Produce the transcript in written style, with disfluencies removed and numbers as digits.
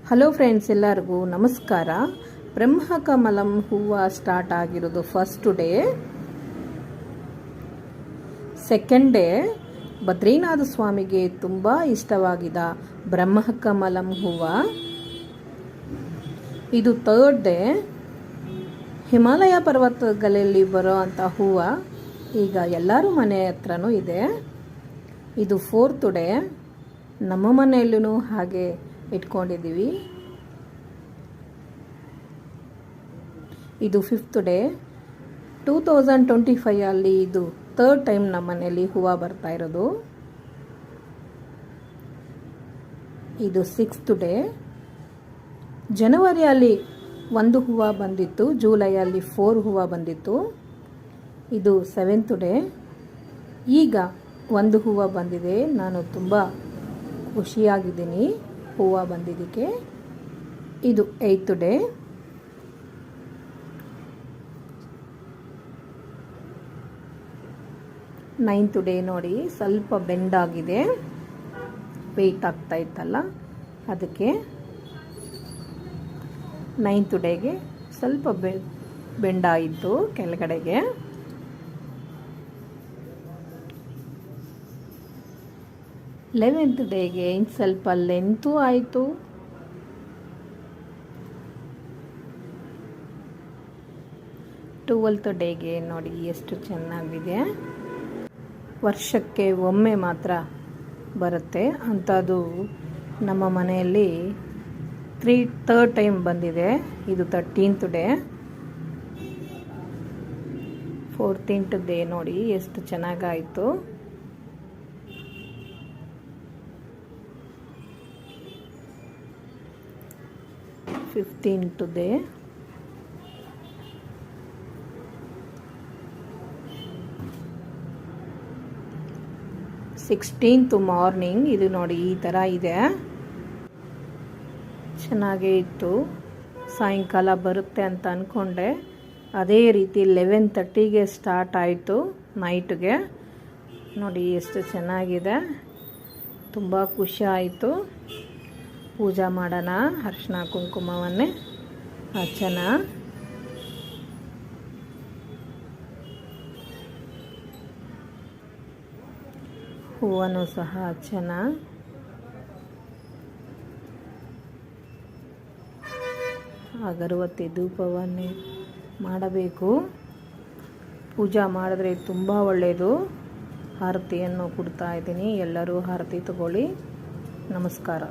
Hello friends, ಎಲ್ಲರಿಗೂ ನಮಸ್ಕಾರ. ಬ್ರಹ್ಮಕಮಲಂ ಹೂವು ಸ್ಟಾರ್ಟ್ ಆಗಿರೋದು first day. Second day Badrinath ಸ್ವಾಮಿಗೆ ತುಂಬ ಇಷ್ಟವಾಗಿದ್ದ ಬ್ರಹ್ಮಕಮಲಂ ಹೂವು. ಇದು ಥರ್ಡ್ ಡೇ ಹಿಮಾಲಯ ಪರ್ವತಗಳಲ್ಲಿ ಬರೋ ಅಂಥ ಹೂವು ಈಗ ಎಲ್ಲರ ಮನೆ ಹತ್ರನೂ ಇದೆ. ಇದು ಫೋರ್ತ್ ಡೇ, ನಮ್ಮ ಮನೆಯಲ್ಲೂ ಹಾಗೆ ಇಟ್ಕೊಂಡಿದ್ದೀವಿ. ಇದು ಫಿಫ್ತ್ ಡೇ. 2025 ಇದು ಥರ್ಡ್ ಟೈಮ್ ನಮ್ಮ ಮನೆಯಲ್ಲಿ ಹೂವು ಬರ್ತಾ ಇರೋದು. ಇದು ಸಿಕ್ಸ್ತ್ ಡೇ. ಜನವರಿಯಲ್ಲಿ 1 ಹೂವು ಬಂದಿತ್ತು, ಜುಲೈಯಲ್ಲಿ 4 ಹೂವು ಬಂದಿತ್ತು. ಇದು ಸೆವೆಂತ್ ಡೇ. ಈಗ 1 ಹೂವು ಬಂದಿದೆ. ನಾನು ತುಂಬ ಖುಷಿಯಾಗಿದ್ದೀನಿ ಹೂವು ಬಂದಿದ್ದಕ್ಕೆ. ಇದು 8th ಡೇ. ನೈನ್ತ್ ಡೇ ನೋಡಿ, ಸ್ವಲ್ಪ ಬೆಂಡಾಗಿದೆ, ವೆಯ್ಟ್ ಆಗ್ತಾ ಇತ್ತಲ್ಲ ಅದಕ್ಕೆ. 9th ಡೇಗೆ ಸ್ವಲ್ಪ ಬೆಂಡಾಯಿತು ಕೆಳಗಡೆಗೆ. 11th ಡೇಗೆ ಇನ್ನು ಸ್ವಲ್ಪ ಲೆಂತು ಆಯಿತು. 12th ಡೇಗೆ ನೋಡಿ ಎಷ್ಟು ಚೆನ್ನಾಗಿದೆ. ವರ್ಷಕ್ಕೆ ಒಮ್ಮೆ ಮಾತ್ರ ಬರುತ್ತೆ ಅಂಥದ್ದು ನಮ್ಮ ಮನೆಯಲ್ಲಿ ಥರ್ಡ್ ಟೈಮ್ ಬಂದಿದೆ. ಇದು 13th ಡೇ. 14th ಡೇ ನೋಡಿ ಎಷ್ಟು ಚೆನ್ನಾಗಾಯಿತು. 15th day. 16th morning. ಇದು ನೋಡಿ ಈ ಥರ ಇದೆ, ಚೆನ್ನಾಗೇ ಇತ್ತು. ಸಾಯಂಕಾಲ ಬರುತ್ತೆ ಅಂತ ಅಂದ್ಕೊಂಡೆ, ಅದೇ ರೀತಿ 11:30ಗೆ ಸ್ಟಾರ್ಟ್ ಆಯಿತು ನೈಟ್ಗೆ. ನೋಡಿ ಎಷ್ಟು ಚೆನ್ನಾಗಿದೆ, ತುಂಬ ಖುಷಿ ಆಯಿತು. ಪೂಜೆ ಮಾಡೋಣ, ಅರಿಶಿನ ಕುಂಕುಮವನ್ನೇ ಹಚ್ಚೋಣ. ಹೂವನ್ನು ಸಹ ಹಚ್ಚೋಣ. ಅಗರಬತ್ತಿ ಧೂಪವನ್ನೇ ಮಾಡಬೇಕು. ಪೂಜೆ ಮಾಡಿದ್ರೆ ತುಂಬ ಒಳ್ಳೆಯದು. ಆರತಿಯನ್ನು ಕೊಡ್ತಾ ಇದ್ದೀನಿ, ಎಲ್ಲರೂ ಆರತಿ ತಗೊಳ್ಳಿ. ನಮಸ್ಕಾರ.